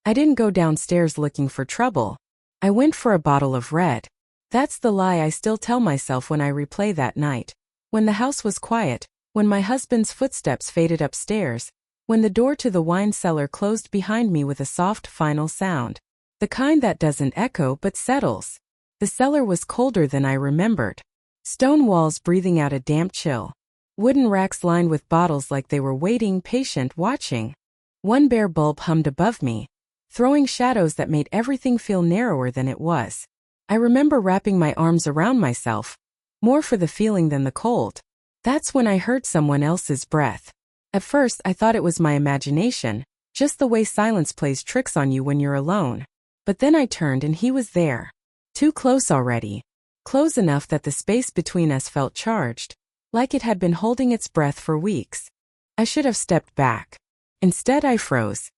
I didn't go downstairs looking for trouble. I went for a bottle of red. That's the lie I still tell myself when I replay that night. When the house was quiet, when my husband's footsteps faded upstairs, when the door to the wine cellar closed behind me with a soft final sound. The kind that doesn't echo but settles. The cellar was colder than I remembered. Stone walls breathing out a damp chill. Wooden racks lined with bottles like they were waiting, patient, watching. One bare bulb hummed above me, throwing shadows that made everything feel narrower than it was. I remember wrapping my arms around myself, more for the feeling than the cold. That's when I heard someone else's breath. At first I thought it was my imagination, just the way silence plays tricks on you when you're alone. But then I turned and he was there. Too close already. Close enough that the space between us felt charged, like it had been holding its breath for weeks. I should have stepped back. Instead I froze.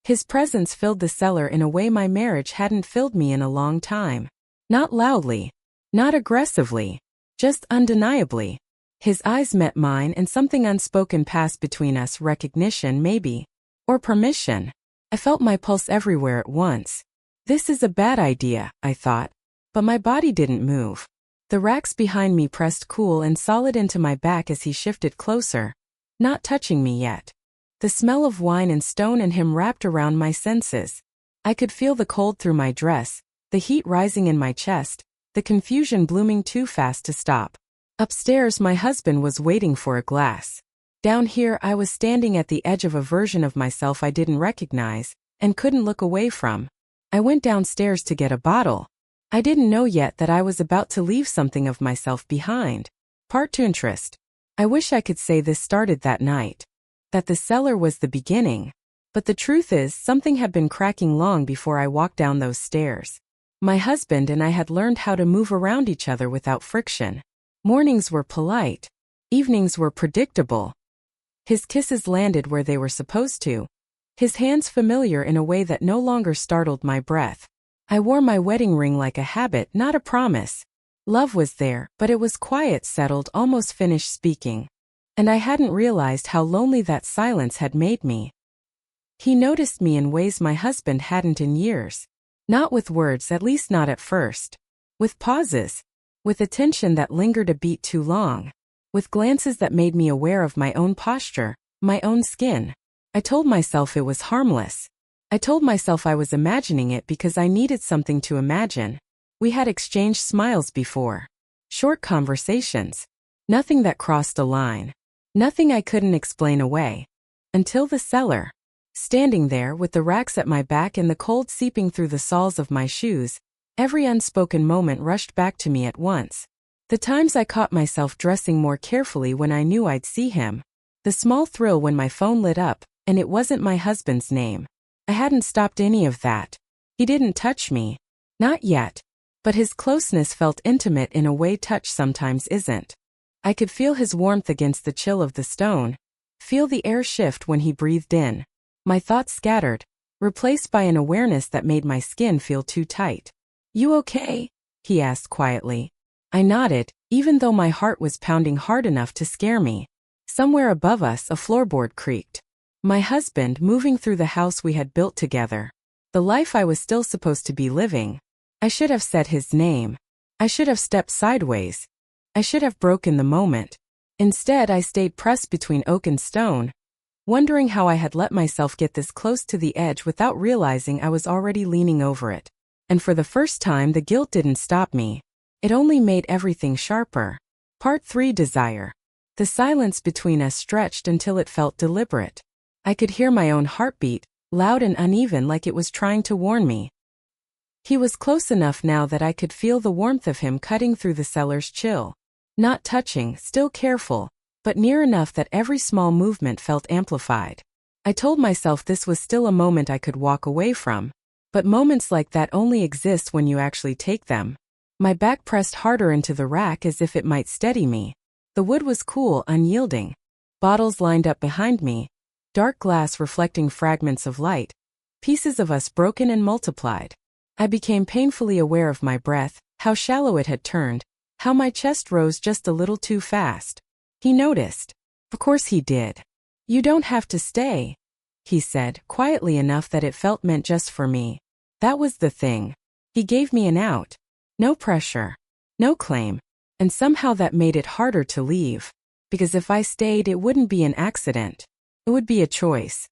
His presence filled the cellar in a way my marriage hadn't filled me in a long time. Not loudly. Not aggressively. Just undeniably. His eyes met mine and something unspoken passed between us, recognition maybe. Or permission. I felt my pulse everywhere at once. This is a bad idea, I thought. But my body didn't move. The racks behind me pressed cool and solid into my back as he shifted closer. Not touching me yet. The smell of wine and stone and him wrapped around my senses. I could feel the cold through my dress, the heat rising in my chest, the confusion blooming too fast to stop. Upstairs my husband was waiting for a glass. Down here I was standing at the edge of a version of myself I didn't recognize, and couldn't look away from. I went downstairs to get a bottle. I didn't know yet that I was about to leave something of myself behind. Part 2 interest. I wish I could say this started that night. That the cellar was the beginning. But the truth is, something had been cracking long before I walked down those stairs. My husband and I had learned how to move around each other without friction. Mornings were polite. Evenings were predictable. His kisses landed where they were supposed to. His hands familiar in a way that no longer startled my breath. I wore my wedding ring like a habit, not a promise. Love was there, but it was quiet, settled, almost finished speaking. And I hadn't realized how lonely that silence had made me. He noticed me in ways my husband hadn't in years. Not with words, at least not at first. With pauses. With attention that lingered a beat too long. With glances that made me aware of my own posture, my own skin. I told myself it was harmless. I told myself I was imagining it because I needed something to imagine. We had exchanged smiles before. Short conversations. Nothing that crossed a line. Nothing I couldn't explain away. Until the cellar. Standing there with the racks at my back and the cold seeping through the soles of my shoes, every unspoken moment rushed back to me at once. The times I caught myself dressing more carefully when I knew I'd see him. The small thrill when my phone lit up, and it wasn't my husband's name. I hadn't stopped any of that. He didn't touch me. Not yet. But his closeness felt intimate in a way touch sometimes isn't. I could feel his warmth against the chill of the stone. Feel the air shift when he breathed in. My thoughts scattered, replaced by an awareness that made my skin feel too tight. "You okay?" he asked quietly. I nodded, even though my heart was pounding hard enough to scare me. Somewhere above us a floorboard creaked. My husband moving through the house we had built together. The life I was still supposed to be living. I should have said his name. I should have stepped sideways. I should have broken the moment. Instead I stayed pressed between oak and stone, wondering how I had let myself get this close to the edge without realizing I was already leaning over it. And for the first time the guilt didn't stop me. It only made everything sharper. Part 3 desire. The silence between us stretched until it felt deliberate. I could hear my own heartbeat, loud and uneven like it was trying to warn me. He was close enough now that I could feel the warmth of him cutting through the cellar's chill. Not touching, still careful, but near enough that every small movement felt amplified. I told myself this was still a moment I could walk away from. But moments like that only exist when you actually take them. My back pressed harder into the rack as if it might steady me. The wood was cool, unyielding. Bottles lined up behind me. Dark glass reflecting fragments of light. Pieces of us broken and multiplied. I became painfully aware of my breath, how shallow it had turned, how my chest rose just a little too fast. He noticed. Of course he did. "You don't have to stay." he said, quietly enough that it felt meant just for me. That was the thing. He gave me an out. No pressure. No claim. And somehow that made it harder to leave. Because if I stayed, it wouldn't be an accident. It would be a choice.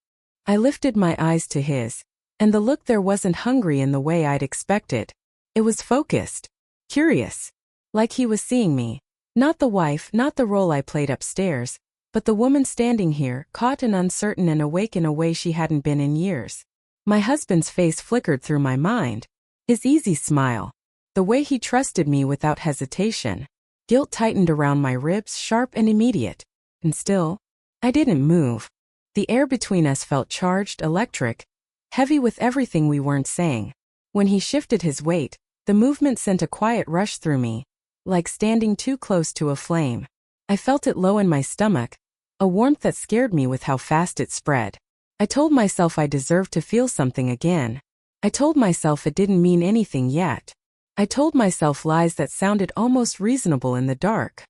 I lifted my eyes to his, and the look there wasn't hungry in the way I'd expected. It was focused. Curious. Like he was seeing me. Not the wife, not the role I played upstairs, but the woman standing here, caught and uncertain and awake in a way she hadn't been in years. My husband's face flickered through my mind. His easy smile. The way he trusted me without hesitation. Guilt tightened around my ribs, sharp and immediate. And still, I didn't move. The air between us felt charged, electric, heavy with everything we weren't saying. When he shifted his weight, the movement sent a quiet rush through me, like standing too close to a flame. I felt it low in my stomach, a warmth that scared me with how fast it spread. I told myself I deserved to feel something again. I told myself it didn't mean anything yet. I told myself lies that sounded almost reasonable in the dark.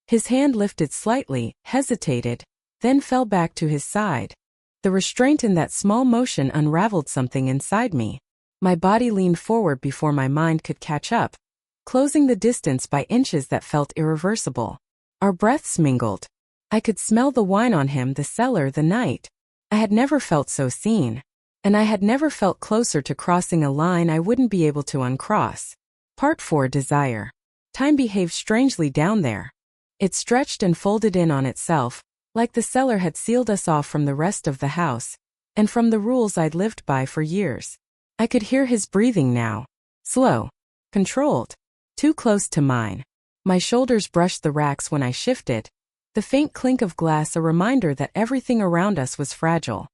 His hand lifted slightly, hesitated, then fell back to his side. The restraint in that small motion unraveled something inside me. My body leaned forward before my mind could catch up, closing the distance by inches that felt irreversible. Our breaths mingled. I could smell the wine on him, the cellar, the night. I had never felt so seen. And I had never felt closer to crossing a line I wouldn't be able to uncross. Part 4. Desire. Time behaved strangely down there. It stretched and folded in on itself, like the cellar had sealed us off from the rest of the house, and from the rules I'd lived by for years. I could hear his breathing now. Slow. Controlled. Too close to mine. My shoulders brushed the racks when I shifted. The faint clink of glass a reminder that everything around us was fragile.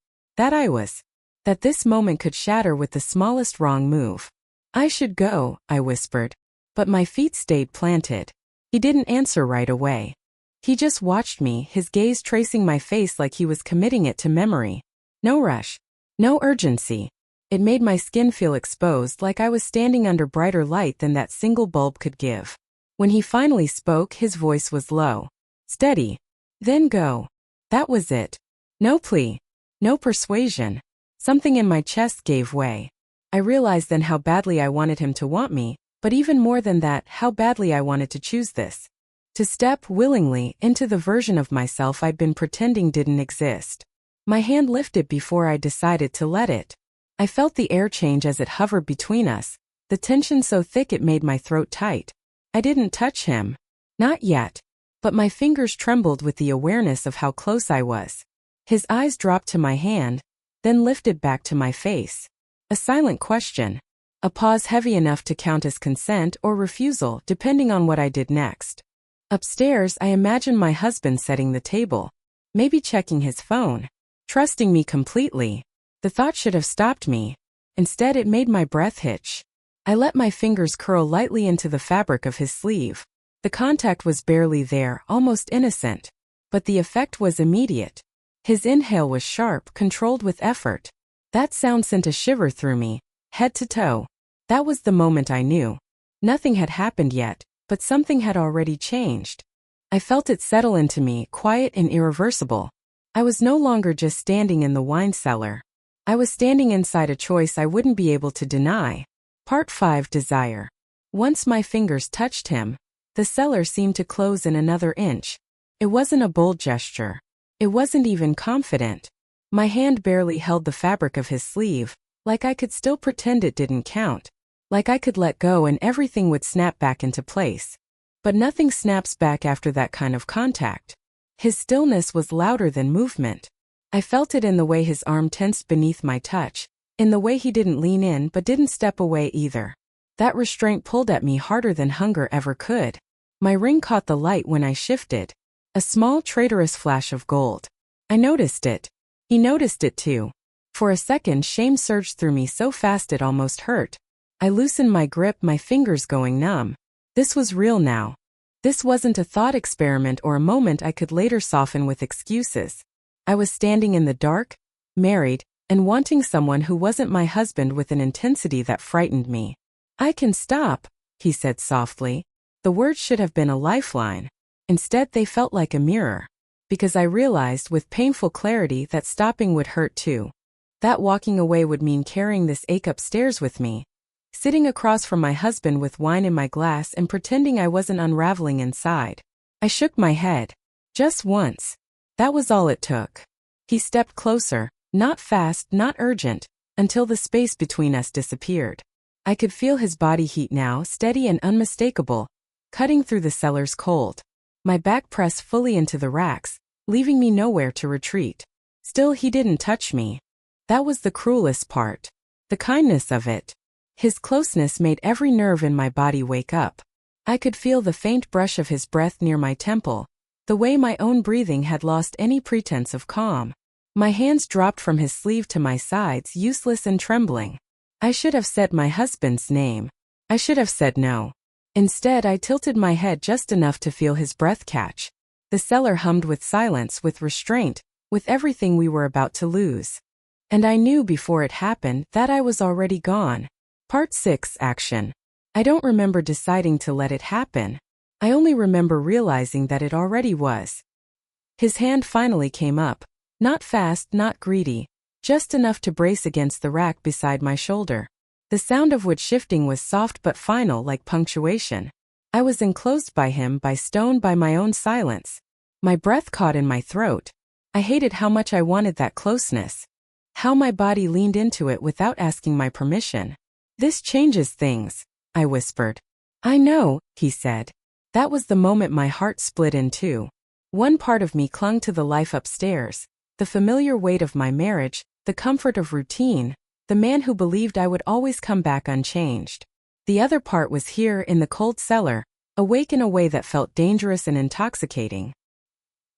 That this moment could shatter with the smallest wrong move. I should go, I whispered. But my feet stayed planted. He didn't answer right away. He just watched me, his gaze tracing my face like he was committing it to memory. No rush. No urgency. It made my skin feel exposed, like I was standing under brighter light than that single bulb could give. When he finally spoke, his voice was low. Steady. Then go. That was it. No plea. No persuasion. Something in my chest gave way. I realized then how badly I wanted him to want me, but even more than that, how badly I wanted to choose this. To step, willingly, into the version of myself I'd been pretending didn't exist. My hand lifted before I decided to let it. I felt the air change as it hovered between us, the tension so thick it made my throat tight. I didn't touch him. Not yet. But my fingers trembled with the awareness of how close I was. His eyes dropped to my hand, then lifted back to my face. A silent question. A pause heavy enough to count as consent or refusal, depending on what I did next. Upstairs, I imagined my husband setting the table, maybe checking his phone, trusting me completely. The thought should have stopped me. Instead, it made my breath hitch. I let my fingers curl lightly into the fabric of his sleeve. The contact was barely there, almost innocent. But the effect was immediate. His inhale was sharp, controlled with effort. That sound sent a shiver through me, head to toe. That was the moment I knew. Nothing had happened yet, but something had already changed. I felt it settle into me, quiet and irreversible. I was no longer just standing in the wine cellar. I was standing inside a choice I wouldn't be able to deny. Part 5. Desire. Once my fingers touched him, the cellar seemed to close in another inch. It wasn't a bold gesture. It wasn't even confident. My hand barely held the fabric of his sleeve, like I could still pretend it didn't count. Like I could let go and everything would snap back into place. But nothing snaps back after that kind of contact. His stillness was louder than movement. I felt it in the way his arm tensed beneath my touch, in the way he didn't lean in but didn't step away either. That restraint pulled at me harder than hunger ever could. My ring caught the light when I shifted. A small traitorous flash of gold. I noticed it. He noticed it too. For a second, shame surged through me so fast it almost hurt. I loosened my grip, my fingers going numb. This was real now. This wasn't a thought experiment or a moment I could later soften with excuses. I was standing in the dark, married, and wanting someone who wasn't my husband with an intensity that frightened me. I can stop, he said softly. The words should have been a lifeline. Instead, they felt like a mirror. because I realized with painful clarity that stopping would hurt too. That walking away would mean carrying this ache upstairs with me, sitting across from my husband with wine in my glass and pretending I wasn't unraveling inside. I shook my head. Just once. That was all it took. He stepped closer, not fast, not urgent, until the space between us disappeared. I could feel his body heat now, steady and unmistakable, cutting through the cellar's cold. My back pressed fully into the racks, leaving me nowhere to retreat. Still, he didn't touch me. That was the cruelest part. The kindness of it. His closeness made every nerve in my body wake up. I could feel the faint brush of his breath near my temple, the way my own breathing had lost any pretense of calm. My hands dropped from his sleeve to my sides, useless and trembling. I should have said my husband's name. I should have said no. Instead, I tilted my head just enough to feel his breath catch. The cellar hummed with silence, with restraint, with everything we were about to lose. And I knew before it happened that I was already gone. Part 6 Action. I don't remember deciding to let it happen. I only remember realizing that it already was. His hand finally came up. Not fast, not greedy. Just enough to brace against the rack beside my shoulder. The sound of wood shifting was soft but final, like punctuation. I was enclosed by him, by stone, by my own silence. My breath caught in my throat. I hated how much I wanted that closeness. How my body leaned into it without asking my permission. This changes things, I whispered. I know, he said. That was the moment my heart split in two. One part of me clung to the life upstairs, the familiar weight of my marriage, the comfort of routine, the man who believed I would always come back unchanged. The other part was here in the cold cellar, awake in a way that felt dangerous and intoxicating.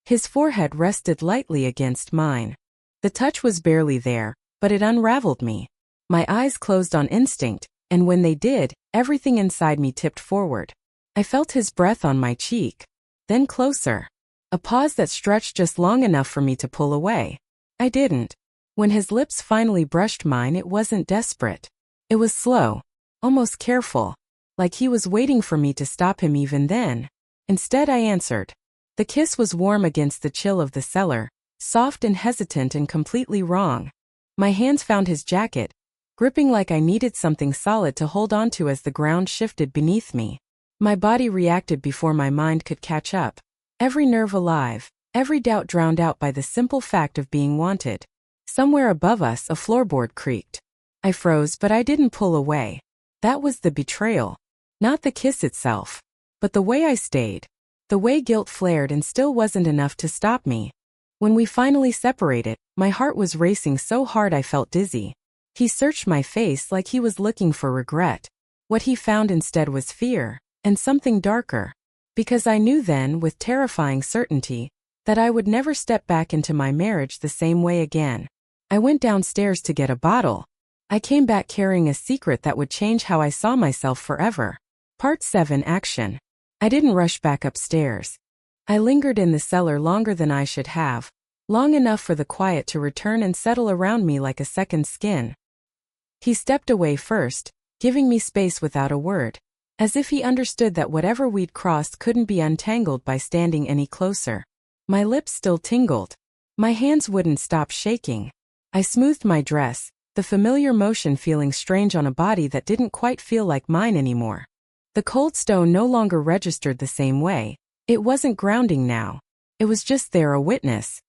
His forehead rested lightly against mine. The touch was barely there, but it unraveled me. My eyes closed on instinct, and when they did, everything inside me tipped forward. I felt his breath on my cheek. Then closer. A pause that stretched just long enough for me to pull away. I didn't. When his lips finally brushed mine, it wasn't desperate. It was slow, almost careful, like he was waiting for me to stop him even then. Instead, I answered. The kiss was warm against the chill of the cellar, soft and hesitant and completely wrong. My hands found his jacket, gripping like I needed something solid to hold onto as the ground shifted beneath me. My body reacted before my mind could catch up. Every nerve alive, every doubt drowned out by the simple fact of being wanted. Somewhere above us, a floorboard creaked. I froze, but I didn't pull away. That was the betrayal. Not the kiss itself, but the way I stayed. The way guilt flared and still wasn't enough to stop me. When we finally separated, my heart was racing so hard I felt dizzy. He searched my face like he was looking for regret. What he found instead was fear, and something darker. Because I knew then, with terrifying certainty, that I would never step back into my marriage the same way again. I went downstairs to get a bottle. I came back carrying a secret that would change how I saw myself forever. Part 7 Action. I didn't rush back upstairs. I lingered in the cellar longer than I should have, long enough for the quiet to return and settle around me like a second skin. He stepped away first, giving me space without a word, as if he understood that whatever we'd crossed couldn't be untangled by standing any closer. My lips still tingled. My hands wouldn't stop shaking. I smoothed my dress, the familiar motion feeling strange on a body that didn't quite feel like mine anymore. The cold stone no longer registered the same way. It wasn't grounding now. It was just there, a witness.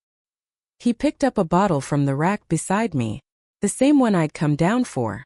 He picked up a bottle from the rack beside me, the same one I'd come down for.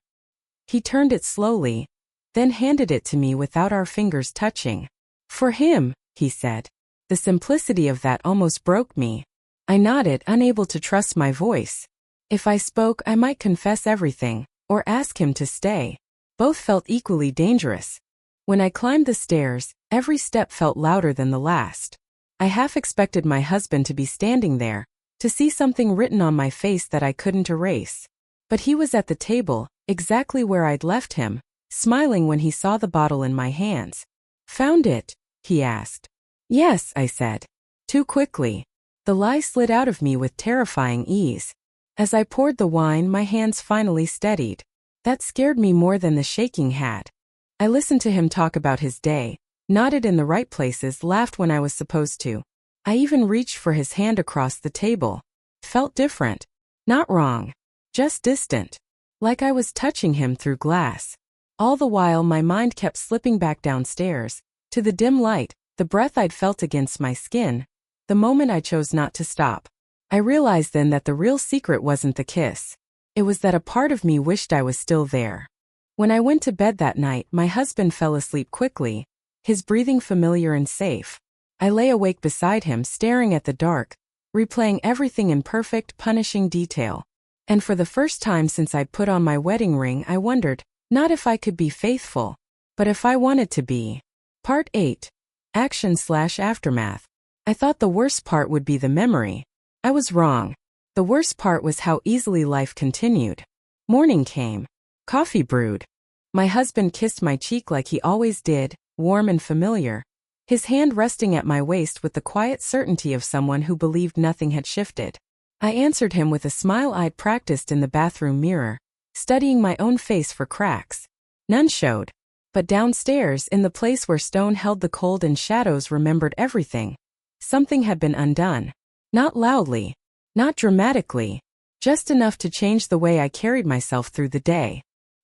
He turned it slowly, then handed it to me without our fingers touching. For him, he said. The simplicity of that almost broke me. I nodded, unable to trust my voice. If I spoke, I might confess everything, or ask him to stay. Both felt equally dangerous. When I climbed the stairs, every step felt louder than the last. I half expected my husband to be standing there, to see something written on my face that I couldn't erase. But he was at the table, exactly where I'd left him, smiling when he saw the bottle in my hands. Found it? He asked. Yes, I said. Too quickly. The lie slid out of me with terrifying ease. As I poured the wine, my hands finally steadied. That scared me more than the shaking had. I listened to him talk about his day, nodded in the right places, laughed when I was supposed to. I even reached for his hand across the table. Felt different. Not wrong. Just distant. Like I was touching him through glass. All the while my mind kept slipping back downstairs, to the dim light, the breath I'd felt against my skin, the moment I chose not to stop. I realized then that the real secret wasn't the kiss. It was that a part of me wished I was still there. When I went to bed that night, my husband fell asleep quickly, his breathing familiar and safe. I lay awake beside him, staring at the dark, replaying everything in perfect, punishing detail. And for the first time since I'd put on my wedding ring, I wondered, not if I could be faithful, but if I wanted to be. Part 8. Action/aftermath. I thought the worst part would be the memory. I was wrong. The worst part was how easily life continued. Morning came. Coffee brewed. My husband kissed my cheek like he always did, warm and familiar, his hand resting at my waist with the quiet certainty of someone who believed nothing had shifted. I answered him with a smile I'd practiced in the bathroom mirror, studying my own face for cracks. None showed. But downstairs, in the place where stone held the cold and shadows remembered everything, something had been undone. Not loudly, not dramatically, just enough to change the way I carried myself through the day.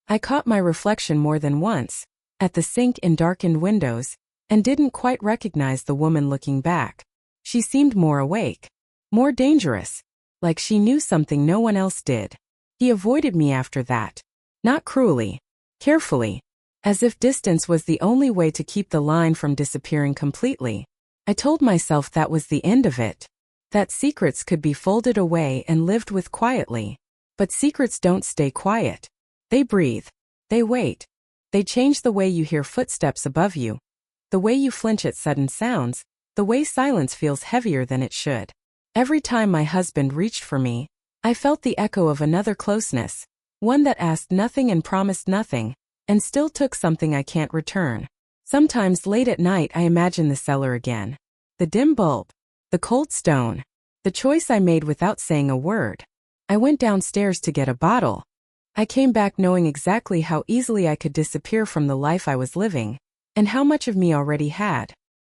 I caught my reflection more than once, at the sink in darkened windows, and didn't quite recognize the woman looking back. She seemed more awake, more dangerous, like she knew something no one else did. He avoided me after that. Not cruelly, carefully, as if distance was the only way to keep the line from disappearing completely. I told myself that was the end of it, that secrets could be folded away and lived with quietly. But secrets don't stay quiet. They breathe. They wait. They change the way you hear footsteps above you, the way you flinch at sudden sounds, the way silence feels heavier than it should. Every time my husband reached for me, I felt the echo of another closeness, one that asked nothing and promised nothing, and still took something I can't return. Sometimes late at night I imagine the cellar again. The dim bulb, the cold stone, the choice I made without saying a word. I went downstairs to get a bottle. I came back knowing exactly how easily I could disappear from the life I was living, and how much of me already had.